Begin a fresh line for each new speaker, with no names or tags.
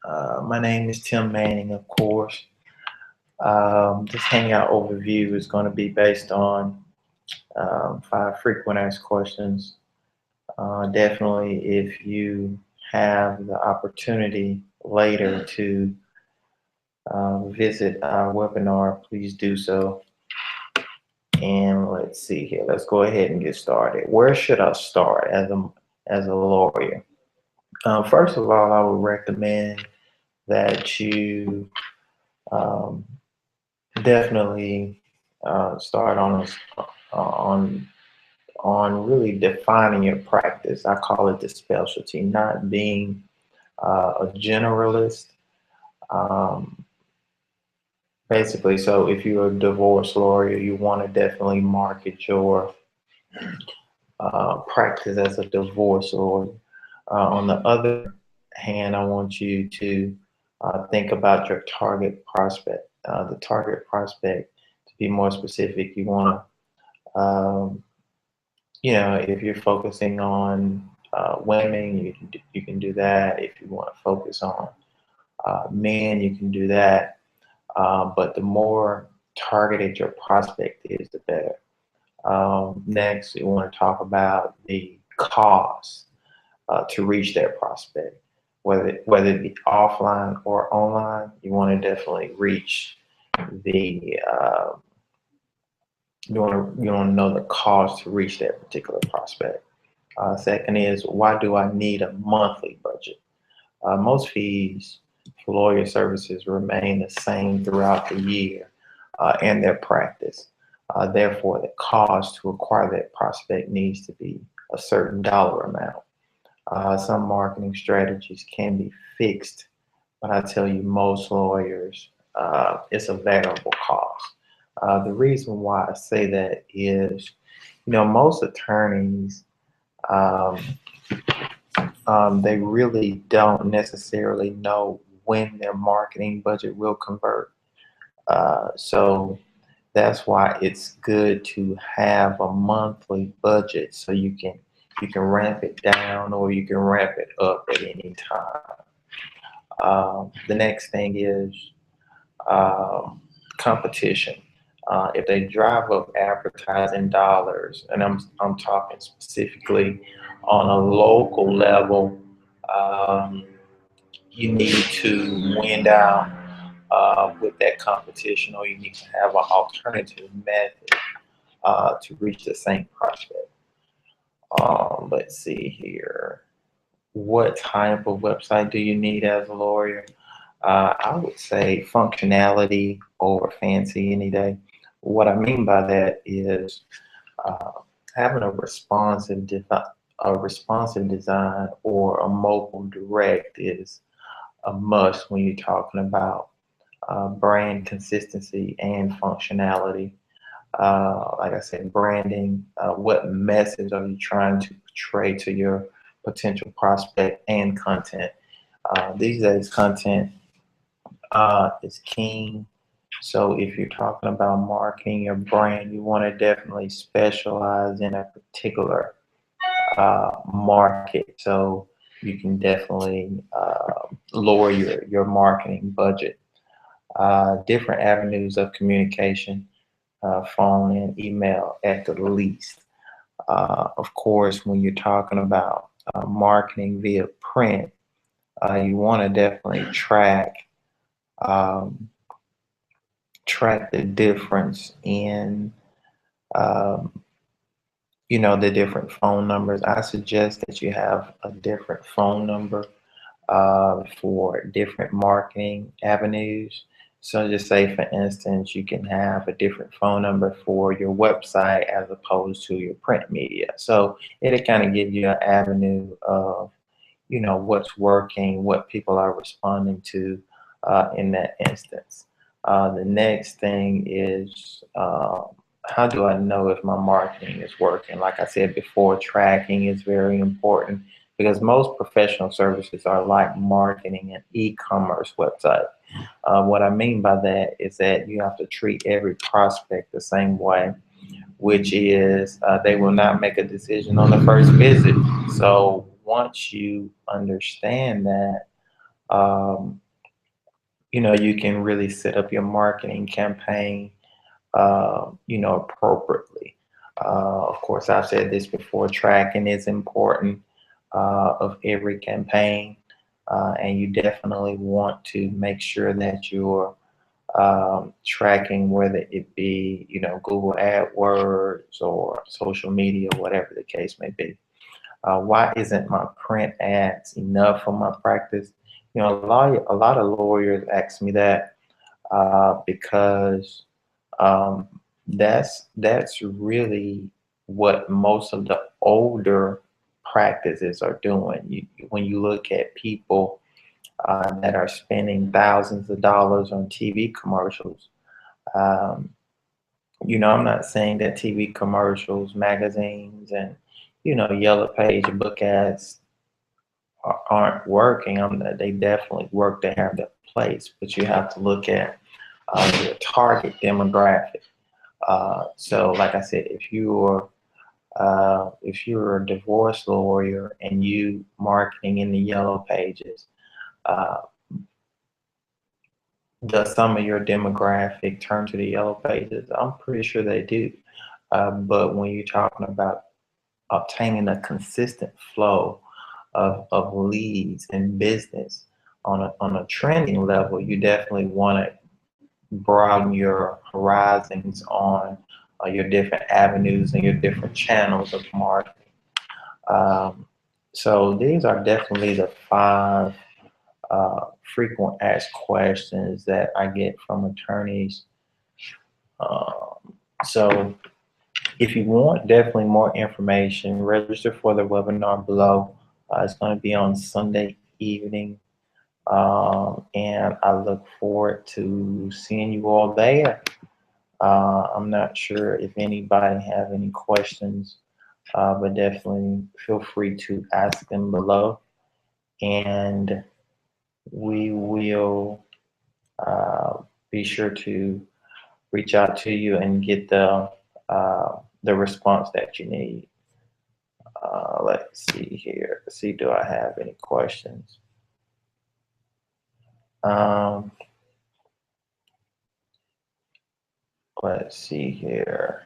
My name is Tim Manning, of course. This Hangout overview is going to be based on 5 frequent asked questions. Definitely, if you have the opportunity later to visit our webinar, please do so. And let's see here. Let's go ahead and get started. Where should I start as a lawyer? First of all, I would recommend that you um, definitely start on really defining your practice. I call it the specialty, not being a generalist. Um, Basically, so if you're a divorce lawyer, you want to definitely market your practice as a divorce lawyer. On the other hand, I want you to think about your target prospect. The target prospect, to be more specific, you want to if you're focusing on women, you can do that. If you want to focus on men, you can do that. But the more targeted your prospect is, the better. Next, you want to talk about the cost to reach that prospect, whether it be offline or online. You want to definitely reach the you want to know the cost to reach that particular prospect. Second is, why do I need a monthly budget? Most fees for lawyer services remain the same throughout the year and their practice. Therefore, the cost to acquire that prospect needs to be a certain dollar amount. Some marketing strategies can be fixed, but I tell you, most lawyers, it's a variable cost. The reason why I say that is, most attorneys, um, they really don't necessarily know when their marketing budget will convert. So that's why it's good to have a monthly budget so you can ramp it down or you can ramp it up at any time. The next thing is um, competition. If they drive up advertising dollars, and I'm talking specifically on a local level, um, you need to win out with that competition, or you need to have an alternative method to reach the same prospect. Let's see here. What type of website do you need as a lawyer? I would say functionality over fancy any day. What I mean by that is uh, having a responsive design or a mobile direct is a must when you're talking about brand consistency and functionality. Like I said, branding, what message are you trying to portray to your potential prospect, and content. These days, content is king. So if you're talking about marketing your brand, you want to definitely specialize in a particular market. So you can definitely lower your marketing budget. Different avenues of communication, phone and email at the least. Of course, when you're talking about marketing via print, you want to definitely um, track the difference in um, the different phone numbers. I suggest that you have a different phone number for different marketing avenues. So just say, for instance, you can have a different phone number for your website as opposed to your print media. So it'll kind of give you an avenue of, what's working, what people are responding to in that instance. The next thing is, how do I know if my marketing is working? Like I said before, tracking is very important because most professional services are like marketing an e-commerce website. What I mean by that is that you have to treat every prospect the same way, which is they will not make a decision on the first visit. So once you understand that, Um, you can really set up your marketing campaign, appropriately. Of course, I've said this before, tracking is important of every campaign, and you definitely want to make sure that you're tracking, whether it be, Google AdWords or social media, whatever the case may be. Why isn't my print ads enough for my practice? A lot of lawyers ask me that because um, that's really what most of the older practices are doing. When you look at people that are spending thousands of dollars on TV commercials, um, I'm not saying that TV commercials, magazines, and yellow page book ads aren't working. They definitely work. They have their place, but you have to look at your target demographic. So, like I said, if you're a divorce lawyer and you marketing in the yellow pages, uh, does some of your demographic turn to the yellow pages? I'm pretty sure they do. But when you're talking about obtaining a consistent flow of leads and business on a trending level, you definitely want to broaden your horizons on your different avenues and your different channels of marketing. Um, so these are definitely the five frequent asked questions that I get from attorneys. So if you want definitely more information, register for the webinar below. It's going to be on Sunday evening. And I look forward to seeing you all there. I'm not sure if anybody have any questions, but definitely feel free to ask them below, and we will be sure to reach out to you and get the response that you need. Let's see here. Let's see, do I have any questions? Um, let's see here.